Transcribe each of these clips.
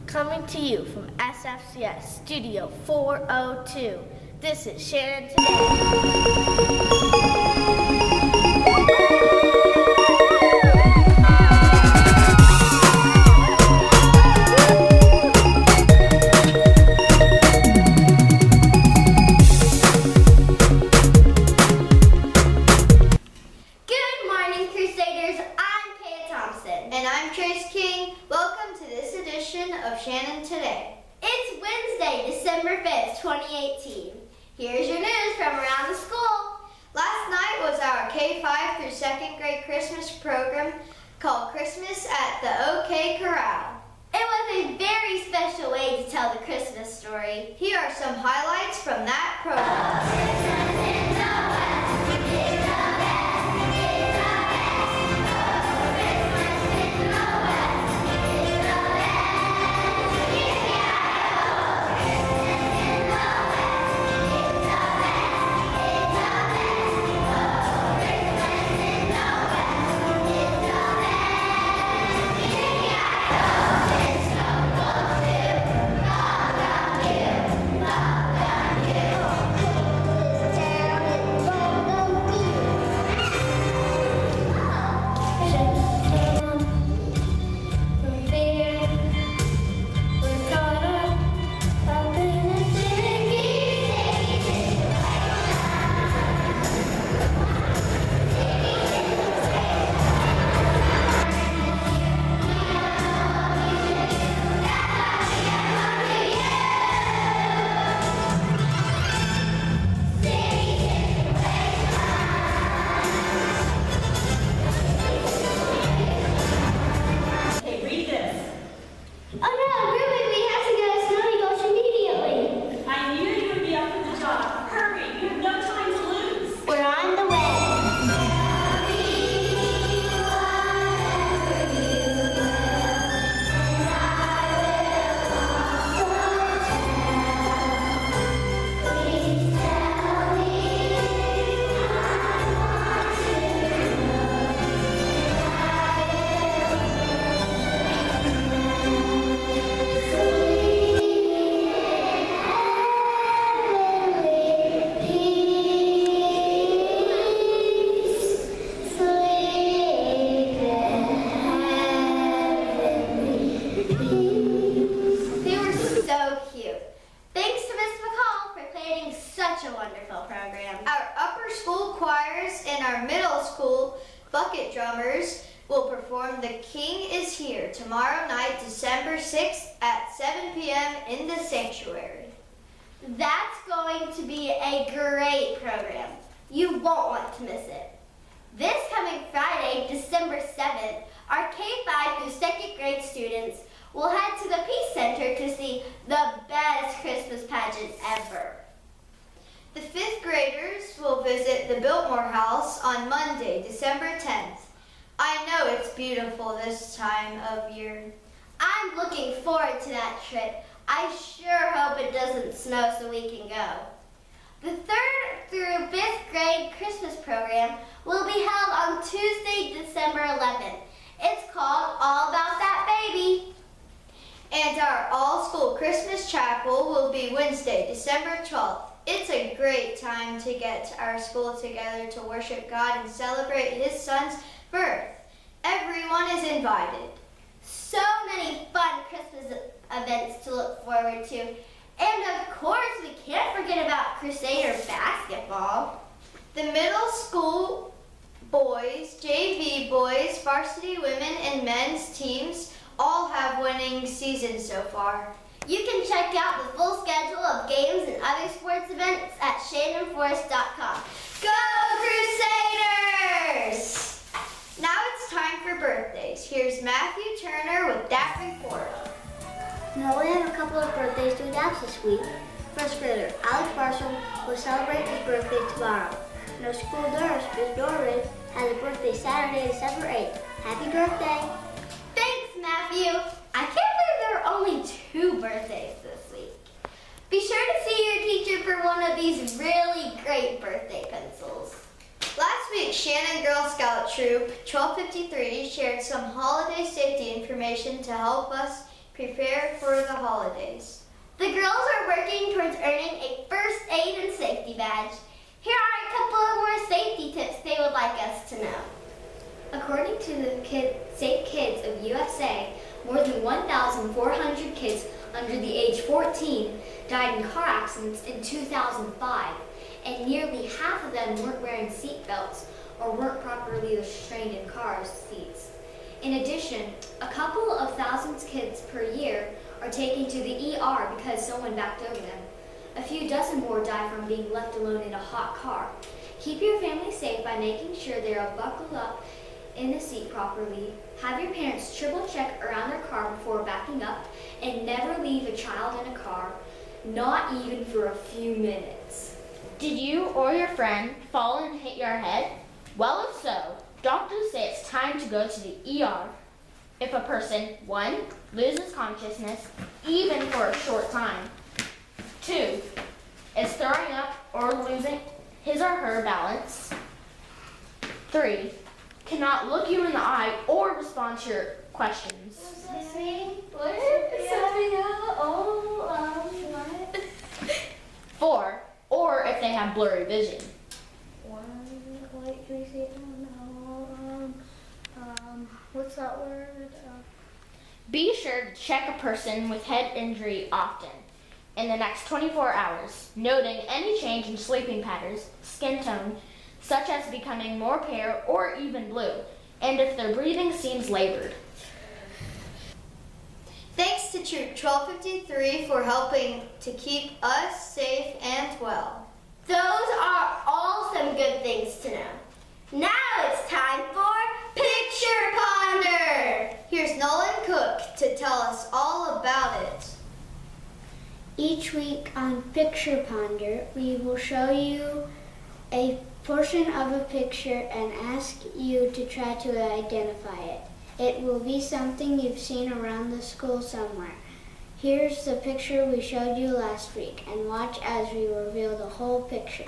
Coming to you from SFCS Studio 402, this is Shannon Today. And I'm Trace King. Welcome to this edition of Shannon Today. It's Wednesday, December 5th, 2018. Here's your news from around the school. Last night was our K-5 through 2nd grade Christmas program called Christmas at the OK Corral. It was a very special way to tell the Christmas story. Here are some highlights from that program. Our upper school choirs and our middle school bucket drummers will perform The King is Here tomorrow night, December 6th at 7 p.m. in the sanctuary. That's going to be a great program. You won't want to miss it. This coming Friday, December 7th, our K-5 through 2nd grade students will head to the Peace Center to see the best Christmas pageant ever. The 5th graders will visit the Biltmore House on Monday, December 10th. I know it's beautiful this time of year. I'm looking forward to that trip. I sure hope it doesn't snow so we can go. The 3rd through 5th grade Christmas program will be held on Tuesday, December 11th. It's called All About That Baby. And our all-school Christmas chapel will be Wednesday, December 12th. It's a great time to get our school together to worship God and celebrate His Son's birth. Everyone is invited. So many fun Christmas events to look forward to. And of course, we can't forget about Crusader basketball. The middle school boys, JV boys, varsity women, and men's teams all have winning seasons so far. You can check out the full schedule of games and other sports events at shannonforest.com. Go Crusaders! Now it's time for birthdays. Here's Matthew Turner with that report. Now we have a couple of birthdays to announce this week. First grader Alex Marshall will celebrate his birthday tomorrow. And our school nurse, Ms. Norman, has a birthday Saturday, December 8th. Happy birthday! Thanks, Matthew. I can't believe there are only 2 birthdays this week. Be sure to see your teacher for one of these really great birthday pencils. Last week, Shannon Girl Scout Troop 1253 shared some holiday safety information to help us prepare for for the holidays. The girls are working towards earning a first aid and safety badge. Here are a couple of more safety tips they would like us to know. According to the Safe Kids of USA, more than 1,400 kids under the age 14 died in car accidents in 2005, and nearly half of them weren't wearing seat belts or weren't properly restrained in car seats. In addition, a couple of thousands kids per year are taken to the ER because someone backed over them. A few dozen more die from being left alone in a hot car. Keep your family safe by making sure they are buckled up in the seat properly. Have your parents triple check around their car before backing up, and never leave a child in a car, not even for a few minutes. Did you or your friend fall and hit your head? Well, if so, doctors say it's time to go to the ER. If a person, 1, loses consciousness, even for a short time, 2, is throwing up or losing his or her balance, 3, cannot look you in the eye or respond to your questions, 4, or if they have blurry vision. What's that word? Be sure to check a person with head injury often in the next 24 hours, noting any change in sleeping patterns, skin tone, such as becoming more pale or even blue, and if their breathing seems labored. Thanks to Troop 1253 for helping to keep us safe and well. Those are all some good things to know. Now it's time for Picture Ponder! Here's Nolan Cook to tell us all about it. Each week on Picture Ponder, we will show you a portion of a picture and ask you to try to identify it. It will be something you've seen around the school somewhere. Here's the picture we showed you last week, and watch as we reveal the whole picture.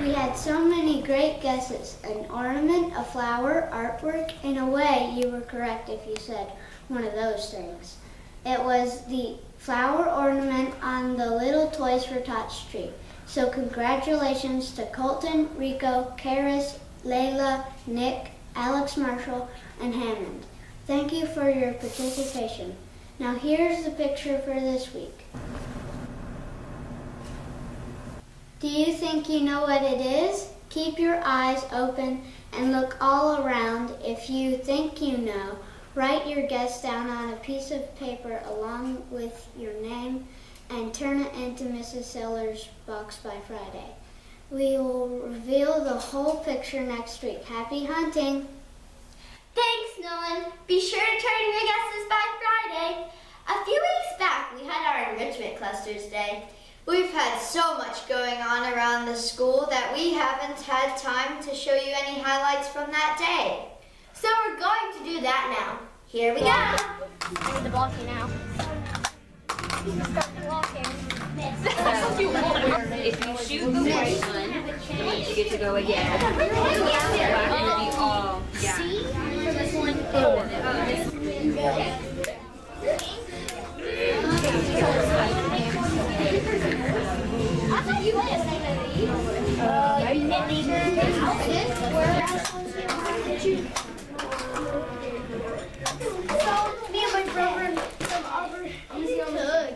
We had so many great guesses. An ornament, a flower, artwork. In a way, you were correct if you said one of those things. It was the flower ornament on the Little Toys for Tots tree. So congratulations to Colton, Rico, Karis, Layla, Nick, Alex Marshall, and Hammond. Thank you for your participation. Now here's the picture for this week. Do you think you know what it is? Keep your eyes open and look all around. If you think you know, write your guess down on a piece of paper along with your name and turn it into Mrs. Seller's box by Friday. We will reveal the whole picture next week. Happy hunting! Thanks, Nolan. Be sure to turn your guesses by Friday. A few weeks back, we had our Enrichment Clusters Day. We've had so much going on around the school that we haven't had time to show you any highlights from that day. So we're going to do that now. Here we go. Do the blocking now. Start blocking. If you shoot the white one, you get to go again. Black will be all. Yeah. See? For this one, 4. Me and my brother from Auburn. Easy on the hood.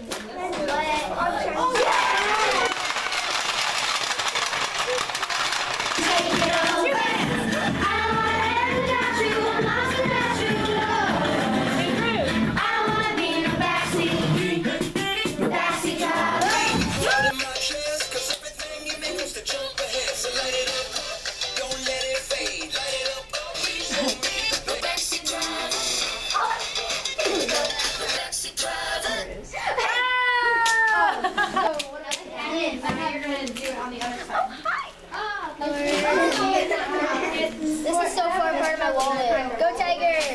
This is so far part of my wallet. Go Tigers!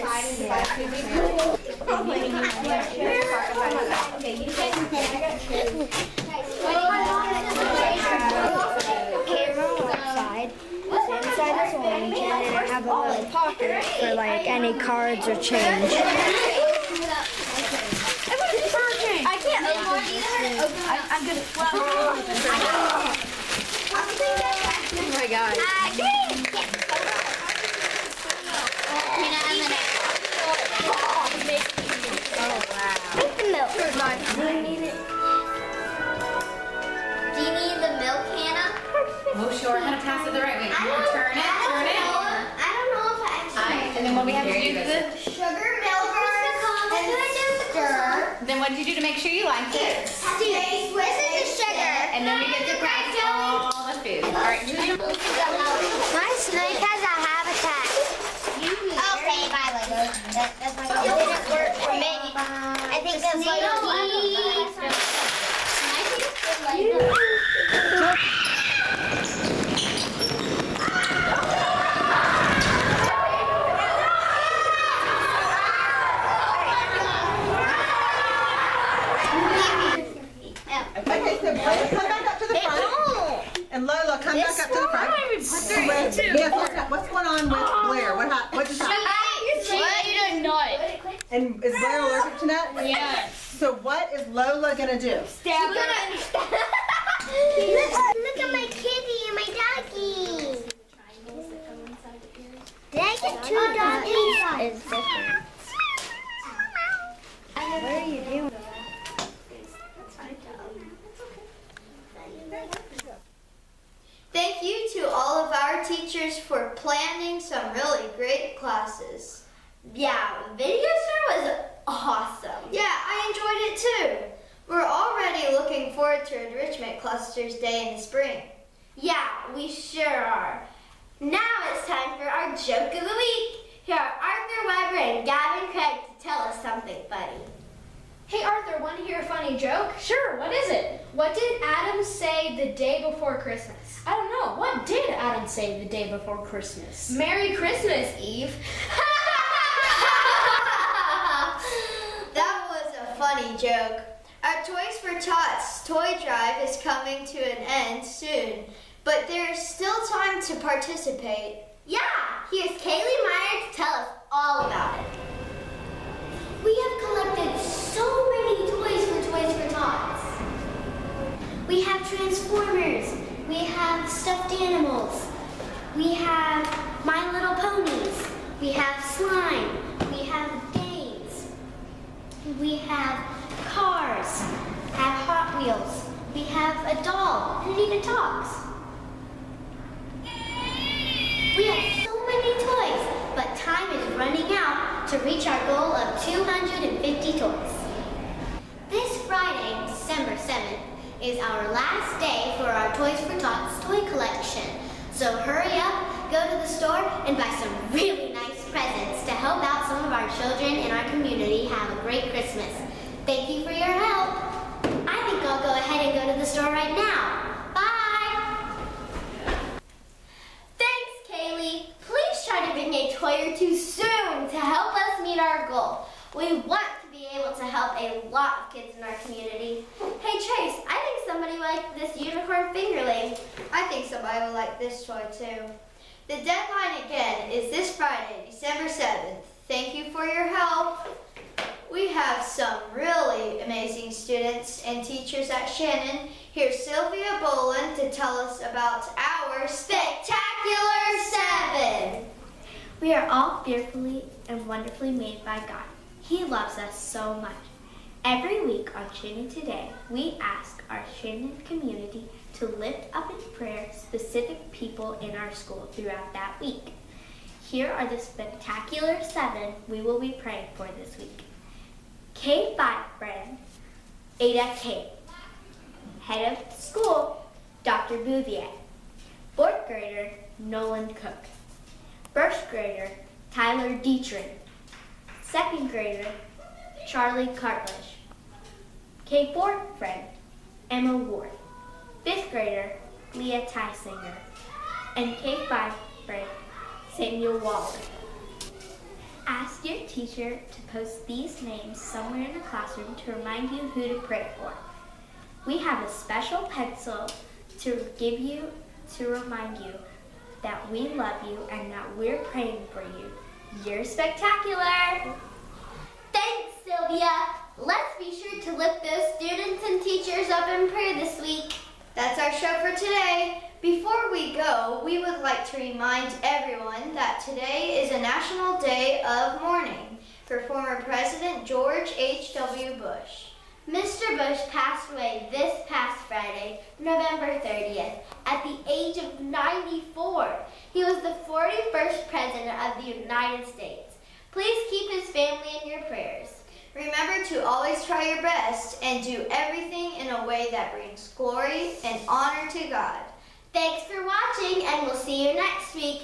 Okay, we're outside. Inside is orange, and then I have a little pocket. for like any cards or change. I can't open it. I'm good. Oh my God. Do you need the milk, Hannah? Oh, sure. How to pass it the right way. Turn it. I don't know if I actually. And then what we have to do is Sugar, milk, and stir. Then what did you do to make sure you liked it? This is the sugar. And then we get to press all the food. All right. My snake has a habitat. Okay, bye, Lego. That's my didn't work for me. I think that's like Okay, so Blair, come back up to the front. And Lola, come back up to the front. What's going on with Blair? What just happened? And is Blair allergic to nuts? Yes. So what is Lola gonna do? Look at my kitty and my doggy. Did I get two doggies? It's different. What are you doing? Thank you to all of our teachers for planning some really great classes. Yeah, video store was awesome. Yeah, I enjoyed it too. We're already looking forward to Enrichment Clusters Day in the spring. Yeah, we sure are. Now it's time for our joke of the week. Here are Arthur Weber and Gavin Craig to tell us something funny. Hey Arthur, want to hear a funny joke? Sure, what is it? What did Adam say the day before Christmas? I don't know. What did Adam say the day before Christmas? Merry Christmas, Eve. That was a funny joke. Our Toys for Tots toy drive is coming to an end soon, but there's still time to participate. Yeah, here's Kaylee Meyer to tell us all about it. We have collected so many toys for Tots. We have Transformers, we have stuffed animals, we have My Little Ponies, we have slime, we have games, we have cars, have Hot Wheels, we have a doll, and it even talks. We have so many toys, but time is running out to reach our goal of 250 toys. This Friday, December 7th, is our last day for our Toys for Tots toy collection. So hurry up, go to the store, and buy some really nice presents to help out some of our children in our community have a great Christmas. Thank you for your help. I think I'll go ahead and go to the store right now. Bye! Thanks, Kaylee. Please try to bring a toy or two soon to help us meet our goal. We want to be able to help a lot of kids in our community. Hey, Trace, I think somebody would like this unicorn fingerling. I think somebody will like this toy too. The deadline again is this Friday, December 7th. Thank you for your help. We have some really amazing students and teachers at Shannon. Here's Sylvia Boland to tell us about our Spectacular 7. We are all fearfully and wonderfully made by God. He loves us so much. Every week on Shannon Today, we ask our Shannon community to lift up in prayer specific people in our school throughout that week. Here are the Spectacular 7 we will be praying for this week. K5 friend, Ada Kate. Head of school, Dr. Bouvier. 4th grader, Nolan Cook. 1st grader, Tyler Dietrich. 2nd grader, Charlie Cartledge. K4 friend, Emma Ward. 5th grader, Leah Tysinger. And K5 friend, Samuel Waller. Ask your teacher to post these names somewhere in the classroom to remind you who to pray for. We have a special pencil to give you to remind you that we love you and that we're praying for you. You're spectacular. Thanks, Sylvia. Let's be sure to lift those students and teachers up in prayer this week. That's our show for today. Before we go, we would like to remind everyone that today is a National Day of Mourning for former President George H.W. Bush. Mr. Bush passed away this past Friday, November 30th, at the age of 94. He was the 41st President of the United States. Please keep his family in your prayers. Remember to always try your best and do everything in a way that brings glory and honor to God. Thanks for watching, and we'll see you next week.